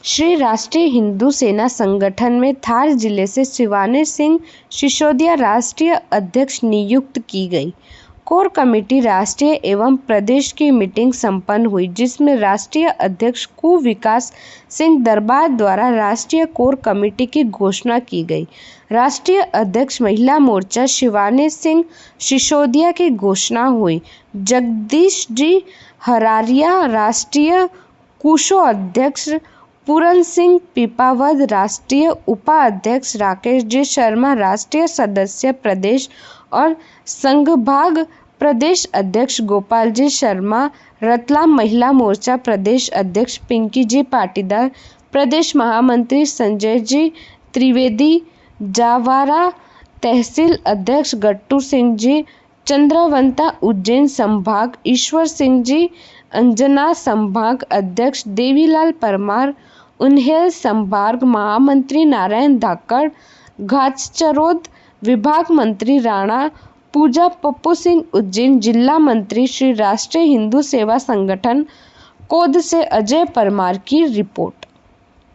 श्री राष्ट्रीय हिंदू सेना संगठन में धार जिले से शिवानी सिंह सिसोदिया राष्ट्रीय अध्यक्ष नियुक्त की गई। कोर कमेटी राष्ट्रीय एवं प्रदेश की मीटिंग संपन्न हुई, जिसमें राष्ट्रीय अध्यक्ष कु विकास सिंह दरबार द्वारा राष्ट्रीय कोर कमेटी की घोषणा की गई। राष्ट्रीय अध्यक्ष महिला मोर्चा शिवानी सिंह सिसोदिया की घोषणा हुई। जगदीश जी हरारिया राष्ट्रीय कोषाध्यक्ष, पूरन सिंह पीपावद राष्ट्रीय उपाध्यक्ष, राकेश जी शर्मा राष्ट्रीय सदस्य प्रदेश और संघभाग प्रदेश अध्यक्ष, गोपाल जी शर्मा रतलाम महिला मोर्चा प्रदेश अध्यक्ष, पिंकी जी पाटीदार प्रदेश महामंत्री, संजय जी त्रिवेदी जावारा तहसील अध्यक्ष, गट्टू सिंह जी चंद्रवंता उज्जैन संभाग, ईश्वर सिंह जी अंजना संभाग अध्यक्ष, देवीलाल परमार उन्हेल संभाग महामंत्री, नारायण धाकड़ घाटचरोद विभाग मंत्री, राणा पूजा पप्पू सिंह उज्जैन जिला मंत्री। श्री राष्ट्रीय हिंदू सेवा संगठन कोद से अजय परमार की रिपोर्ट।